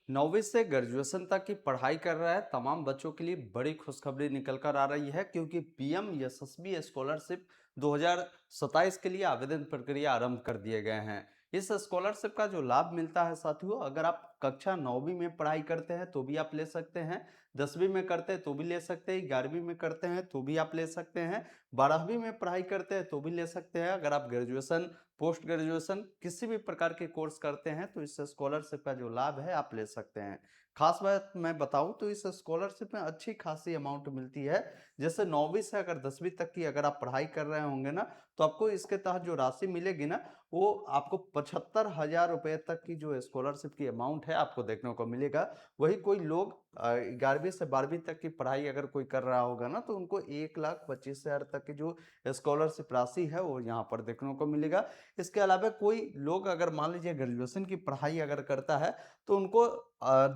9वीं से ग्रेजुएशन तक की पढ़ाई कर रहे हैं तमाम बच्चों के लिए बड़ी खुशखबरी निकल कर आ रही है क्योंकि पीएम यशस्वी स्कॉलरशिप 2027 के लिए आवेदन प्रक्रिया आरंभ कर दिए गए हैं। इस स्कॉलरशिप का जो लाभ मिलता है साथियों, अगर आप कक्षा 9वीं में पढ़ाई करते हैं तो भी आप ले सकते हैं, 10वीं में करते हैं तो भी ले सकते हैं, 11वीं में करते हैं तो भी आप ले सकते हैं, 12वीं में पढ़ाई करते हैं तो भी ले सकते हैं। अगर आप ग्रेजुएशन, पोस्ट ग्रेजुएशन किसी भी प्रकार के कोर्स करते हैं तो इस स्कॉलरशिप का जो लाभ है आप ले सकते हैं। खास बात मैं बताऊं तो इस स्कॉलरशिप में अच्छी खासी अमाउंट मिलती है। जैसे 9वीं से अगर 10वीं तक की अगर आप पढ़ाई कर रहे होंगे ना, तो आपको इसके तहत जो राशि मिलेगी ना, वो आपको 75,000 रुपए तक की जो स्कॉलरशिप की अमाउंट है आपको देखने को मिलेगा। वही कोई लोग 11वीं से 12वीं तक की पढ़ाई अगर कोई कर रहा होगा ना, तो उनको 1,25,000 तक की जो स्कॉलरशिप राशि है वो यहाँ पर देखने को मिलेगा। इसके अलावा कोई लोग अगर मान लीजिए ग्रेजुएशन की पढ़ाई अगर करता है तो उनको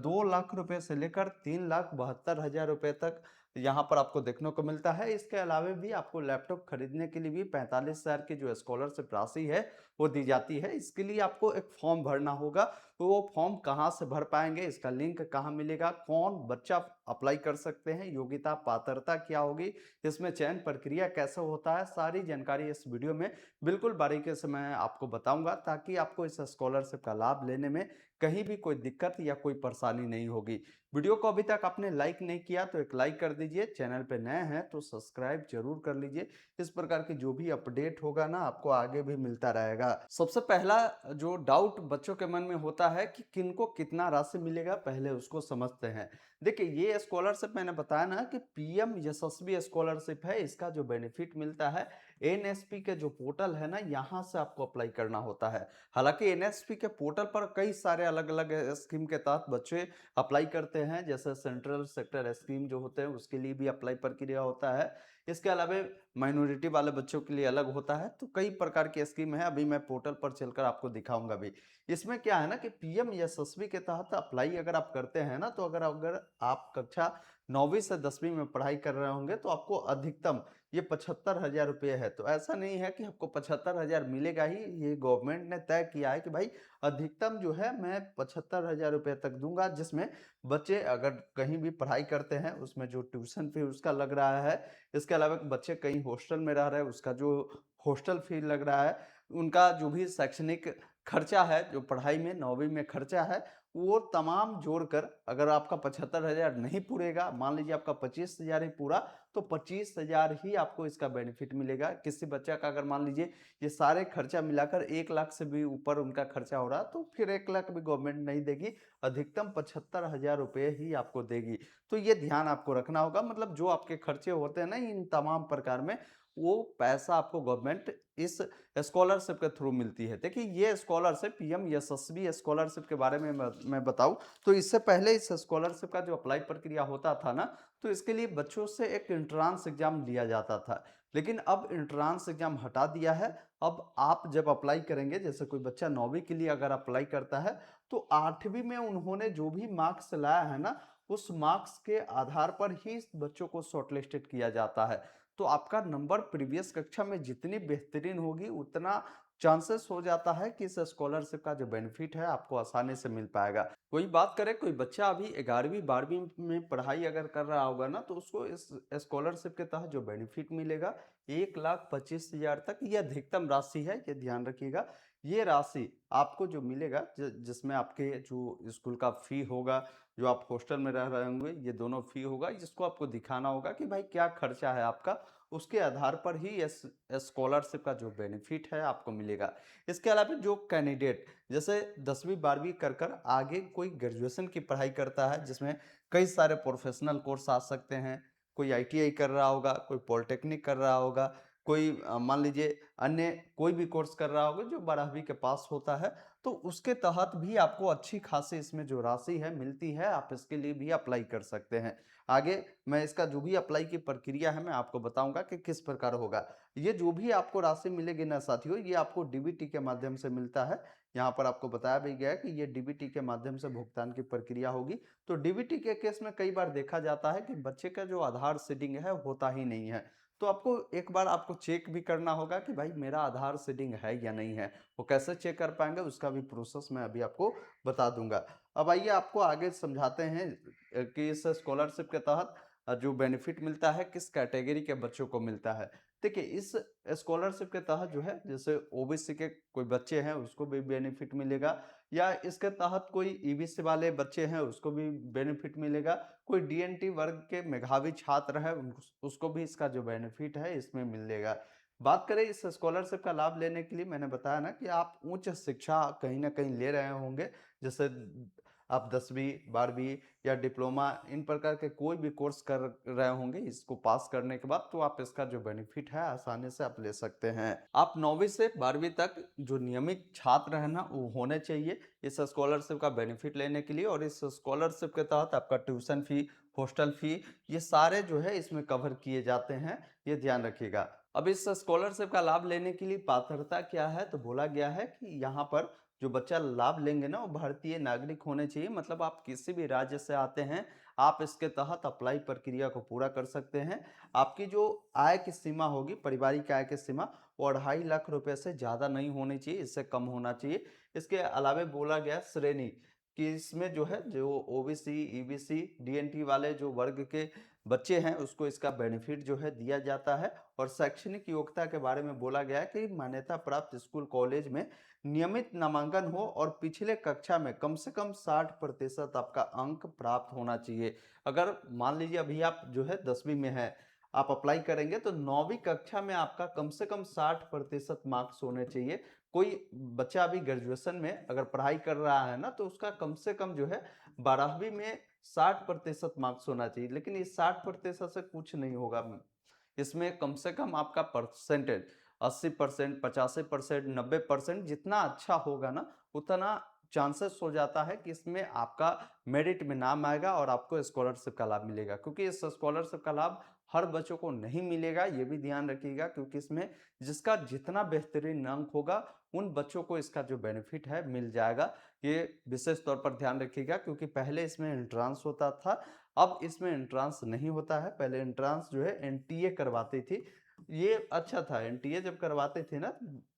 2 लाख रुपए से लेकर 3,72,000 रुपए तक यहाँ पर आपको देखने को मिलता है। इसके अलावा भी आपको लैपटॉप खरीदने के लिए भी 45,000 की जो स्कॉलरशिप राशि है वो दी जाती है। इसके लिए आपको एक फॉर्म भरना होगा, तो वो फॉर्म कहाँ से भर पाएंगे, इसका लिंक कहाँ मिलेगा, कौन बच्चा अप्लाई कर सकते हैं, योग्यता पात्रता क्या होगी, इसमें चयन प्रक्रिया कैसे होता है, सारी जानकारी इस वीडियो में बिल्कुल बारीकी से मैं आपको बताऊंगा ताकि आपको इस स्कॉलरशिप का लाभ लेने में कहीं भी कोई दिक्कत या कोई परेशानी नहीं होगी। वीडियो को अभी तक आपने लाइक नहीं किया तो एक लाइक कर दीजिए, चैनल पे नए हैं तो सब्सक्राइब जरूर कर लीजिए। इस प्रकार की जो भी अपडेट होगा ना आपको आगे भी मिलता रहेगा। सबसे पहला जो डाउट बच्चों के मन में होता है कि किनको कितना राशि मिलेगा, पहले उसको समझते हैं। देखिए, ये स्कॉलरशिप मैंने बताया ना कि पीएम यशस्वी स्कॉलरशिप है। इसका जो बेनिफिट मिलता है, एनएसपी के जो पोर्टल है ना, यहाँ से आपको अप्लाई करना होता है। हालांकि एनएसपी के पोर्टल पर कई सारे अलग अलग स्कीम के तहत बच्चे अप्लाई करते हैं, जैसे सेंट्रल सेक्टर स्कीम जो होते हैं उसके लिए भी अप्लाई प्रक्रिया होता है। इसके अलावा माइनॉरिटी वाले बच्चों के लिए अलग होता है। तो कई प्रकार की स्कीम है, अभी मैं पोर्टल पर चलकर आपको दिखाऊंगा भी। इसमें क्या है ना कि पीएम यशस्वी के तहत अप्लाई अगर आप करते हैं ना, तो अगर अगर आप कक्षा 9वीं से 10वीं में पढ़ाई कर रहे होंगे तो आपको अधिकतम ये 75,000 रुपये है। तो ऐसा नहीं है कि आपको 75,000 मिलेगा ही, ये गवर्नमेंट ने तय किया है कि भाई अधिकतम जो है मैं 75,000 रुपये तक दूंगा, जिसमें बच्चे अगर कहीं भी पढ़ाई करते हैं उसमें जो ट्यूशन फी उसका लग रहा है, इसके अलावा बच्चे कहीं हॉस्टल में रह रहे हैं उसका जो हॉस्टल फी लग रहा है, उनका जो भी शैक्षणिक खर्चा है, जो पढ़ाई में 9वीं में खर्चा है, वो तमाम जोड़कर अगर आपका 75,000 नहीं पूरेगा, मान लीजिए आपका 25,000 ही पूरा, तो 25,000 ही आपको इसका बेनिफिट मिलेगा। किसी बच्चा का अगर मान लीजिए ये सारे खर्चा मिलाकर 1 लाख से भी ऊपर उनका खर्चा हो रहा, तो फिर 1 लाख भी गवर्नमेंट नहीं देगी, अधिकतम 75,000 रुपये ही आपको देगी। तो ये ध्यान आपको रखना होगा, मतलब जो आपके खर्चे होते हैं ना इन तमाम प्रकार में, वो पैसा आपको गवर्नमेंट इस स्कॉलरशिप के थ्रू मिलती है। देखिए, ये स्कॉलरशिप पीएम यशस्वी स्कॉलरशिप के बारे में मैं बताऊं तो इससे पहले इस स्कॉलरशिप का जो अप्लाई प्रक्रिया होता था ना, तो इसके लिए बच्चों से एक इंट्रांस एग्जाम लिया जाता था। लेकिन अब इंट्रांस एग्जाम हटा दिया है। अब आप जब अप्लाई करेंगे, जैसे कोई बच्चा 9वीं के लिए अगर अप्लाई करता है, तो 8वीं में उन्होंने जो भी मार्क्स लाया है ना, उस मार्क्स के आधार पर ही इस बच्चों को शॉर्टलिस्टेड किया जाता है। तो आपका नंबर प्रीवियस कक्षा में जितनी बेहतरीन होगी, उतना चांसेस हो जाता है कि इस स्कॉलरशिप का जो बेनिफिट है आपको आसानी से मिल पाएगा। कोई बात करे, कोई बच्चा अभी 11वीं 12वीं में पढ़ाई अगर कर रहा होगा ना, तो उसको इस स्कॉलरशिप के तहत जो बेनिफिट मिलेगा 1,25,000 तक, ये अधिकतम राशि है, ये ध्यान रखिएगा। ये राशि आपको जो मिलेगा, जिसमें आपके जो स्कूल का फी होगा, जो आप हॉस्टल में रह रहे होंगे, ये दोनों फी होगा, जिसको आपको दिखाना होगा कि भाई क्या खर्चा है आपका, उसके आधार पर ही इस स्कॉलरशिप का जो बेनिफिट है आपको मिलेगा। इसके अलावा जो कैंडिडेट जैसे 10वीं 12वीं कर कर आगे कोई ग्रेजुएशन की पढ़ाई करता है, जिसमें कई सारे प्रोफेशनल कोर्स आ सकते हैं, कोई आईटीआई कर रहा होगा, कोई पॉलिटेक्निक कर रहा होगा, कोई मान लीजिए अन्य कोई भी कोर्स कर रहा होगा जो 12वीं के पास होता है, तो उसके तहत भी आपको अच्छी खासी इसमें जो राशि है मिलती है, आप इसके लिए भी अप्लाई कर सकते हैं। आगे मैं इसका जो भी अप्लाई की प्रक्रिया है मैं आपको बताऊंगा कि किस प्रकार होगा। ये जो भी आपको राशि मिलेगी ना साथियों, ये आपको डीबीटी के माध्यम से मिलता है। यहाँ पर आपको बताया भी गया है कि ये डीबीटी के माध्यम से भुगतान की प्रक्रिया होगी। तो डीबीटी के केस में कई बार देखा जाता है कि बच्चे का जो आधार सीडिंग है होता ही नहीं है। तो आपको एक बार आपको चेक भी करना होगा कि भाई मेरा आधार सीडिंग है या नहीं है। वो कैसे चेक कर पाएंगे उसका भी प्रोसेस मैं अभी आपको बता दूंगा। अब आइए आपको आगे समझाते हैं कि इस स्कॉलरशिप के तहत जो बेनिफिट मिलता है किस कैटेगरी के बच्चों को मिलता है। देखिए इस स्कॉलरशिप के तहत जो है जैसे ओबीसी के कोई बच्चे हैं उसको भी बेनिफिट मिलेगा, या इसके तहत कोई ईबीसी वाले बच्चे हैं उसको भी बेनिफिट मिलेगा, कोई डीएनटी वर्ग के मेधावी छात्र है उसको भी इसका जो बेनिफिट है इसमें मिलेगा। बात करें इस स्कॉलरशिप का लाभ लेने के लिए, मैंने बताया ना कि आप उच्च शिक्षा कहीं ना कहीं ले रहे होंगे, जैसे आप 10वीं 12वीं या डिप्लोमा इन प्रकार के कोई भी कोर्स कर रहे होंगे, इसको पास करने के बाद तो आप इसका जो बेनिफिट है आसानी से आप ले सकते हैं। आप 9वीं से 12वीं तक जो नियमित छात्र है ना वो होने चाहिए इस स्कॉलरशिप का बेनिफिट लेने के लिए, और इस स्कॉलरशिप के तहत आपका ट्यूशन फी, हॉस्टल फी, ये सारे जो है इसमें कवर किए जाते हैं, ये ध्यान रखिएगा। अब इस स्कॉलरशिप का लाभ लेने के लिए पात्रता क्या है, तो बोला गया है कि यहाँ पर जो बच्चा लाभ लेंगे ना वो भारतीय नागरिक होने चाहिए, मतलब आप किसी भी राज्य से आते हैं आप इसके तहत अप्लाई प्रक्रिया को पूरा कर सकते हैं। आपकी जो आय की सीमा होगी, पारिवारिक आय की सीमा, वो 2.5 लाख रुपए से ज़्यादा नहीं होनी चाहिए, इससे कम होना चाहिए। इसके अलावा बोला गया श्रेणी कि इसमें जो है जो ओबीसी, ईबीसी, डीएनटी वाले जो वर्ग के बच्चे हैं उसको इसका बेनिफिट जो है दिया जाता है। और शैक्षणिक योग्यता के बारे में बोला गया है कि मान्यता प्राप्त स्कूल कॉलेज में नियमित नामांकन हो और पिछले कक्षा में कम से कम 60% आपका अंक प्राप्त होना चाहिए। अगर मान लीजिए अभी आप जो है 10वीं में है, आप अप्लाई करेंगे तो 9वीं कक्षा में आपका कम से कम 60% मार्क्स होने चाहिए। कोई बच्चा अभी ग्रेजुएशन में अगर पढ़ाई कर रहा है ना तो उसका कम से कम जो है 12वीं में 60% मार्क्स होना चाहिए, लेकिन इस 60% से कुछ नहीं होगा। इसमें कम से कम आपका परसेंटेज 80%, 85%, 90% जितना अच्छा होगा ना उतना चांसेस हो जाता है कि इसमें आपका मेरिट में नाम आएगा और आपको स्कॉलरशिप का लाभ मिलेगा, क्योंकि इस स्कॉलरशिप का लाभ हर बच्चों को नहीं मिलेगा, ये भी ध्यान रखिएगा, क्योंकि इसमें जिसका जितना बेहतरीन अंक होगा उन बच्चों को इसका जो बेनिफिट है मिल जाएगा। ये विशेष तौर पर ध्यान रखिएगा, क्योंकि पहले इसमें एंट्रांस होता था, अब इसमें एंट्रांस नहीं होता है। पहले एंट्रांस जो है एनटीए करवाती थी, ये अच्छा था। एनटीए जब करवाते थे ना,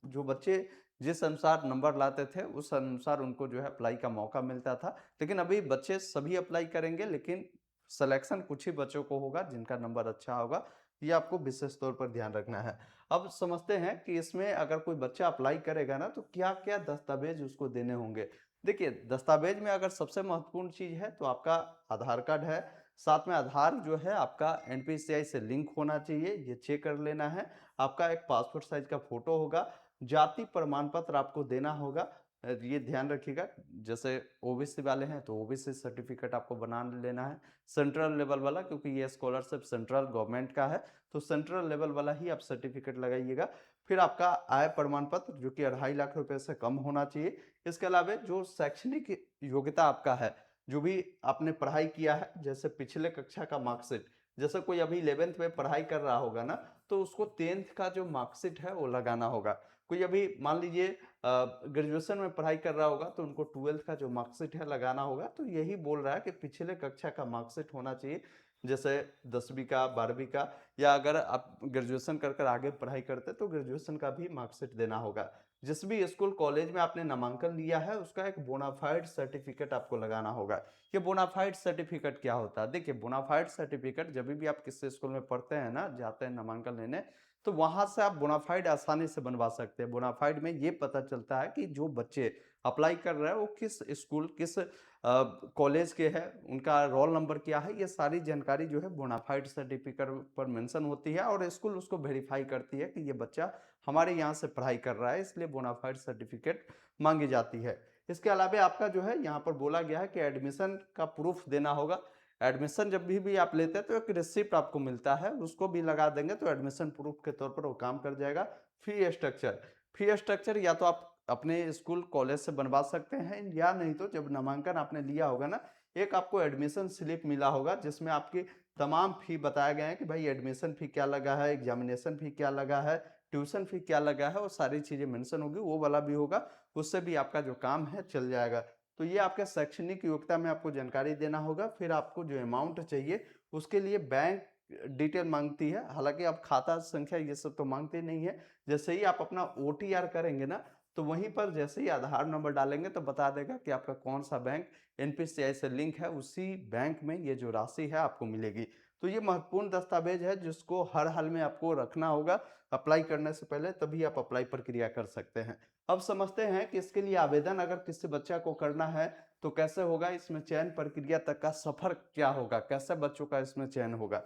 जो बच्चे जिस अनुसार नंबर लाते थे उस अनुसार उनको जो है अप्लाई का मौका मिलता था, लेकिन अभी बच्चे सभी अप्लाई करेंगे, लेकिन सिलेक्शन कुछ ही बच्चों को होगा जिनका नंबर अच्छा होगा, ये आपको विशेष तौर पर ध्यान रखना है। अब समझते हैं कि इसमें अगर कोई बच्चा अप्लाई करेगा ना तो क्या क्या दस्तावेज उसको देने होंगे। देखिए दस्तावेज में अगर सबसे महत्वपूर्ण चीज है तो आपका आधार कार्ड है, साथ में आधार जो है आपका एनपीसीआई से लिंक होना चाहिए, ये चेक कर लेना है। आपका एक पासपोर्ट साइज का फोटो होगा, जाति प्रमाण पत्र आपको देना होगा, ये ध्यान रखिएगा। जैसे ओबीसी वाले हैं तो ओबीसी सर्टिफिकेट आपको बना लेना है, सेंट्रल लेवल वाला, क्योंकि ये स्कॉलरशिप सेंट्रल गवर्नमेंट का है तो सेंट्रल लेवल वाला ही आप सर्टिफिकेट लगाइएगा। फिर आपका आय प्रमाण पत्र जो कि 2.5 लाख रुपए से कम होना चाहिए। इसके अलावा जो शैक्षणिक योग्यता आपका है, जो भी आपने पढ़ाई किया है, जैसे पिछले कक्षा का मार्कशीट, जैसे कोई अभी 11th में पढ़ाई कर रहा होगा ना तो उसको 10th का जो मार्कशीट है वो लगाना होगा। कोई अभी मान लीजिए ग्रेजुएशन में पढ़ाई कर रहा होगा तो उनको 12th का जो मार्कशीट है लगाना होगा। तो यही बोल रहा है कि पिछले कक्षा का मार्कशीट होना चाहिए, जैसे 10वीं का, 12वीं का, या अगर आप ग्रेजुएशन कर कर आगे पढ़ाई करते तो ग्रेजुएशन का भी मार्कशीट देना होगा। जिस भी स्कूल कॉलेज में आपने नामांकन लिया है उसका एक बोनाफाइड सर्टिफिकेट आपको लगाना होगा। ये बोनाफाइड सर्टिफिकेट क्या होता है? देखिए बोनाफाइड सर्टिफिकेट जब भी आप किसी स्कूल में पढ़ते हैं ना, जाते हैं नामांकन लेने, तो वहां से आप बोनाफाइड आसानी से बनवा सकते हैं। बोनाफाइड में ये पता चलता है कि जो बच्चे अप्लाई कर रहे हैं वो किस स्कूल, किस कॉलेज के हैं, उनका रोल नंबर क्या है, ये सारी जानकारी जो है बोनाफाइड सर्टिफिकेट पर मेंशन होती है और स्कूल उसको वेरीफाई करती है कि ये बच्चा हमारे यहाँ से पढ़ाई कर रहा है, इसलिए बोनाफाइड सर्टिफिकेट मांगी जाती है। इसके अलावा आपका जो है यहाँ पर बोला गया है कि एडमिशन का प्रूफ देना होगा। एडमिशन जब भी आप लेते हैं तो एक रिसिप्ट आपको मिलता है, उसको भी लगा देंगे तो एडमिशन प्रूफ के तौर पर वो काम कर जाएगा। फी स्ट्रक्चर, फी स्ट्रक्चर या तो आप अपने स्कूल कॉलेज से बनवा सकते हैं, या नहीं तो जब नामांकन आपने लिया होगा ना, एक आपको एडमिशन स्लिप मिला होगा जिसमें आपकी तमाम फी बताए गए हैं कि भाई एडमिशन फी क्या लगा है, एग्जामिनेशन फी क्या लगा है, ट्यूशन फी क्या लगा है, वो सारी चीजें मेंशन होगी, वो वाला भी होगा, उससे भी आपका जो काम है चल जाएगा। तो ये आपके शैक्षणिक योग्यता में आपको जानकारी देना होगा। फिर आपको जो अमाउंट चाहिए उसके लिए बैंक डिटेल मांगती है, हालांकि आप खाता संख्या ये सब तो मांगते नहीं है। जैसे ही आप अपना ओटीआर करेंगे ना तो वहीं पर जैसे ही आधार नंबर डालेंगे तो बता देगा कि आपका कौन सा बैंक एनपीसीआई से लिंक है, उसी बैंक में ये जो राशि है आपको मिलेगी। तो ये महत्वपूर्ण दस्तावेज है जिसको हर हाल में आपको रखना होगा अप्लाई करने से पहले, तभी आप अप्लाई प्रक्रिया कर सकते हैं। अब समझते हैं कि इसके लिए आवेदन अगर किसी बच्चा को करना है तो कैसे होगा, इसमें चयन प्रक्रिया तक का सफर क्या होगा, कैसे बच्चों का इसमें चयन होगा।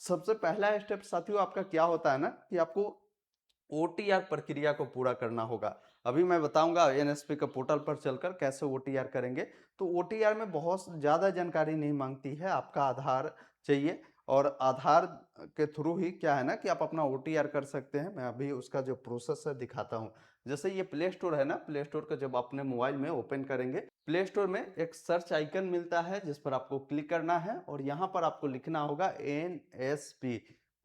सबसे पहला स्टेप साथियों आपका क्या होता है ना कि आपको ओटीआर प्रक्रिया को पूरा करना होगा। अभी मैं बताऊंगा एनएसपी के पोर्टल पर चलकर कैसे ओटीआर करेंगे। तो ओटीआर में बहुत ज़्यादा जानकारी नहीं मांगती है, आपका आधार चाहिए और आधार के थ्रू ही क्या है ना कि आप अपना ओटीआर कर सकते हैं। मैं अभी उसका जो प्रोसेस है दिखाता हूँ। जैसे ये प्ले स्टोर है ना, प्ले स्टोर का जब अपने मोबाइल में ओपन करेंगे, प्ले स्टोर में एक सर्च आइकन मिलता है जिस पर आपको क्लिक करना है और यहाँ पर आपको लिखना होगा एनएसपी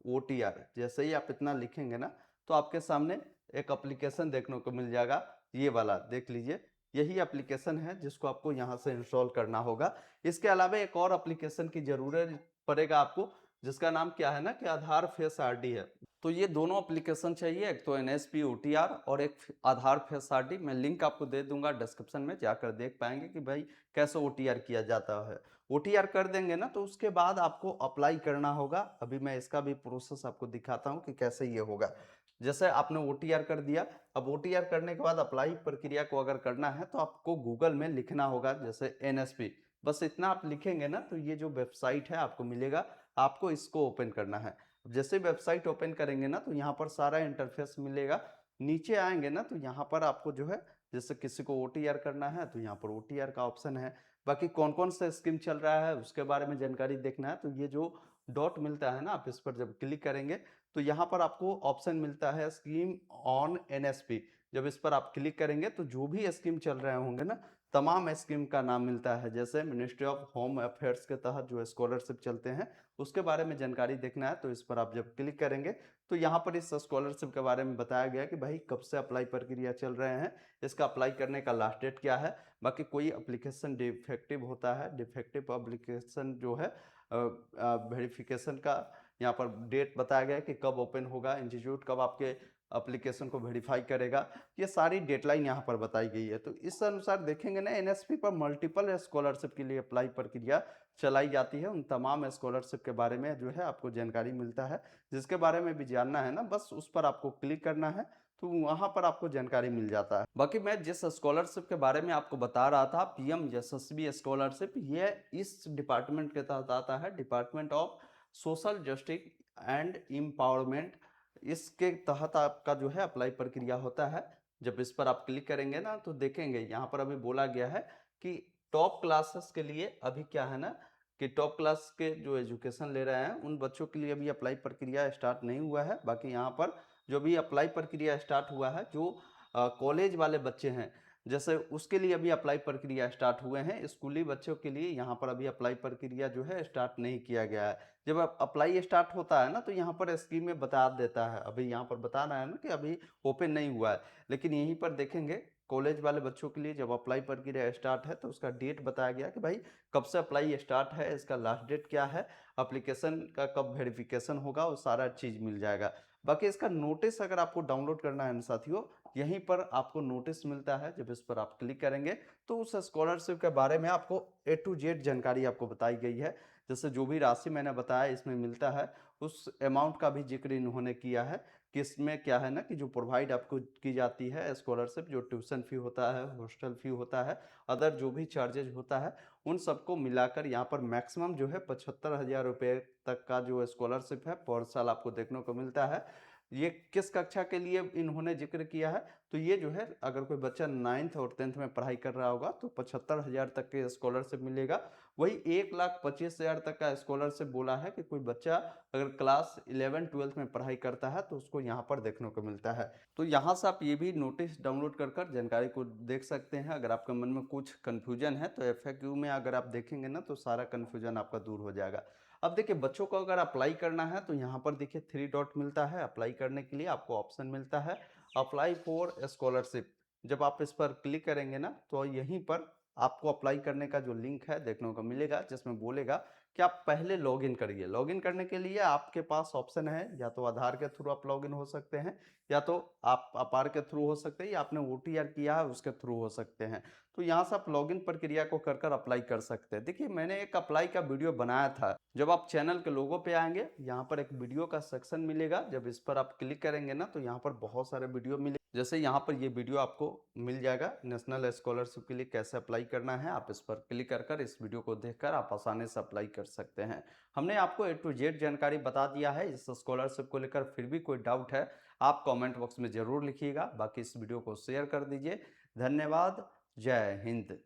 ओटीआर। जैसे ही आप इतना लिखेंगे ना तो आपके सामने एक एप्लीकेशन देखने को मिल जाएगा, ये वाला देख लीजिए। यही एप्लीकेशन है जिसको आपको यहाँ से इंस्टॉल करना होगा। इसके अलावा एक और एप्लीकेशन की जरूरत पड़ेगा आपको, जिसका नाम क्या है ना कि आधार फेस आरडी है। तो ये दोनों एप्लीकेशन चाहिए, एक तो एनएसपी ओटीआर और एक आधार फेस आरडी। मैं लिंक आपको दे दूंगा डिस्क्रिप्शन में, जाकर देख पाएंगे कि भाई कैसे ओटीआर किया जाता है। ओटीआर कर देंगे ना तो उसके बाद आपको अप्लाई करना होगा। अभी मैं इसका भी प्रोसेस आपको दिखाता हूँ कि कैसे ये होगा। जैसे आपने ओटीआर कर दिया, अब ओटीआर करने के बाद अप्लाई प्रक्रिया को अगर करना है तो आपको गूगल में लिखना होगा जैसे एनएसपी। बस इतना आप लिखेंगे ना तो ये जो वेबसाइट है आपको मिलेगा, आपको इसको ओपन करना है। जैसे वेबसाइट ओपन करेंगे ना तो यहाँ पर सारा इंटरफेस मिलेगा। नीचे आएंगे ना तो यहाँ पर आपको जो है जैसे किसी को ओटीआर करना है तो यहाँ पर ओटीआर का ऑप्शन है। बाकी कौन कौन सा स्कीम चल रहा है उसके बारे में जानकारी देखना है तो ये जो डॉट मिलता है ना, आप इस पर जब क्लिक करेंगे तो यहाँ पर आपको ऑप्शन मिलता है स्कीम ऑन एनएसपी। जब इस पर आप क्लिक करेंगे तो जो भी स्कीम चल रहे होंगे ना, तमाम स्कीम का नाम मिलता है। जैसे मिनिस्ट्री ऑफ होम अफेयर्स के तहत जो स्कॉलरशिप चलते हैं उसके बारे में जानकारी देखना है तो इस पर आप जब क्लिक करेंगे तो यहाँ पर इस स्कॉलरशिप के बारे में बताया गया कि भाई कब से अप्लाई प्रक्रिया चल रहे हैं, इसका अप्लाई करने का लास्ट डेट क्या है। बाकी कोई एप्लीकेशन डिफेक्टिव होता है, डिफेक्टिव एप्लीकेशन जो है वेरिफिकेशन का यहाँ पर डेट बताया गया है कि कब ओपन होगा, इंस्टीट्यूट कब आपके एप्लीकेशन को वेरीफाई करेगा, ये सारी डेडलाइन यहाँ पर बताई गई है। तो इस अनुसार देखेंगे ना एनएसपी पर मल्टीपल स्कॉलरशिप के लिए अप्लाई प्रक्रिया चलाई जाती है। उन तमाम स्कॉलरशिप के बारे में जो है आपको जानकारी मिलता है। जिसके बारे में भी जानना है ना बस उस पर आपको क्लिक करना है तो वहां पर आपको जानकारी मिल जाता है। बाकी मैं जिस स्कॉलरशिप के बारे में आपको बता रहा था, पीएम यशस्वी स्कॉलरशिप, ये इस डिपार्टमेंट के तहत आता है, department of social justice and empowerment. इसके तहत आपका जो है अप्लाई प्रक्रिया होता है। जब इस पर आप क्लिक करेंगे ना तो देखेंगे यहाँ पर अभी बोला गया है कि टॉप क्लासेस के लिए अभी क्या है ना कि टॉप क्लास के जो एजुकेशन ले रहे हैं उन बच्चों के लिए अभी अप्लाई प्रक्रिया स्टार्ट नहीं हुआ है। बाकी यहाँ पर जो भी अप्लाई प्रक्रिया स्टार्ट हुआ है, जो कॉलेज वाले बच्चे हैं जैसे उसके लिए अभी अप्लाई प्रक्रिया स्टार्ट हुए हैं। स्कूली बच्चों के लिए यहाँ पर अभी अप्लाई प्रक्रिया जो है स्टार्ट नहीं किया गया है। जब अप्लाई स्टार्ट होता है ना तो यहाँ पर स्कीम में बता देता है, अभी यहाँ पर बता रहा है ना कि अभी ओपन नहीं हुआ है। लेकिन यहीं पर देखेंगे कॉलेज वाले बच्चों के लिए जब अप्लाई प्रक्रिया स्टार्ट है तो उसका डेट बताया गया कि भाई कब से अप्लाई स्टार्ट है, इसका लास्ट डेट क्या है, एप्लीकेशन का कब वेरिफिकेशन होगा, वो सारा चीज़ मिल जाएगा। बाकी इसका नोटिस अगर आपको डाउनलोड करना है ना साथियों, यहीं पर आपको नोटिस मिलता है। जब इस पर आप क्लिक करेंगे तो उस स्कॉलरशिप के बारे में आपको ए टू जेड जानकारी आपको बताई गई है। जैसे जो भी राशि मैंने बताया इसमें मिलता है, उस अमाउंट का भी जिक्र इन्होंने किया है कि इसमें क्या है ना कि जो प्रोवाइड आपको की जाती है स्कॉलरशिप, जो ट्यूशन फी होता है, हॉस्टल फी होता है, अदर जो भी चार्जेज होता है, उन सबको मिलाकर यहाँ पर मैक्सिमम जो है 75,000 रुपये तक का जो स्कॉलरशिप है पर साल आपको देखने को मिलता है। ये किस कक्षा के लिए इन्होंने जिक्र किया है, तो ये जो है अगर कोई बच्चा 9th और 10th में पढ़ाई कर रहा होगा तो 75,000 तक के स्कॉलरशिप मिलेगा। वही 1,25,000 तक का स्कॉलरशिप बोला है कि कोई बच्चा अगर क्लास 11-12 में पढ़ाई करता है तो उसको यहाँ पर देखने को मिलता है। तो यहाँ से आप ये भी नोटिस डाउनलोड कर जानकारी को देख सकते हैं। अगर आपके मन में कुछ कन्फ्यूजन है तो FAQ में अगर आप देखेंगे ना तो सारा कन्फ्यूजन आपका दूर हो जाएगा। अब देखिए बच्चों को अगर अप्लाई करना है तो यहाँ पर देखिए 3 डॉट मिलता है। अप्लाई करने के लिए आपको ऑप्शन मिलता है अप्लाई फॉर स्कॉलरशिप। जब आप इस पर क्लिक करेंगे ना तो यहीं पर आपको अप्लाई करने का जो लिंक है देखने को मिलेगा, जिसमें बोलेगा कि आप पहले लॉगिन करिए। लॉगिन करने के लिए आपके पास ऑप्शन है, या तो आधार के थ्रू आप लॉगिन हो सकते हैं, या तो आप अपार के थ्रू हो सकते हैं, या आपने ओटीआर किया है उसके थ्रू हो सकते हैं। तो यहाँ से आप लॉगिन प्रक्रिया को कर कर अप्लाई कर सकते हैं। देखिए, मैंने एक अप्लाई का वीडियो बनाया था। जब आप चैनल के लोगो पे आएंगे, यहाँ पर एक वीडियो का सेक्शन मिलेगा। जब इस पर आप क्लिक करेंगे ना, तो यहाँ पर बहुत सारे वीडियो मिले। जैसे यहाँ पर ये वीडियो आपको मिल जाएगा, नेशनल स्कॉलरशिप के लिए कैसे अप्लाई करना है। आप इस पर क्लिक कर कर इस वीडियो को देखकर आप आसानी से अप्लाई कर सकते हैं। हमने आपको A to Z जानकारी बता दिया है। इस स्कॉलरशिप को लेकर फिर भी कोई डाउट है, आप कमेंट बॉक्स में ज़रूर लिखिएगा। बाकी इस वीडियो को शेयर कर दीजिए। धन्यवाद। जय हिंद।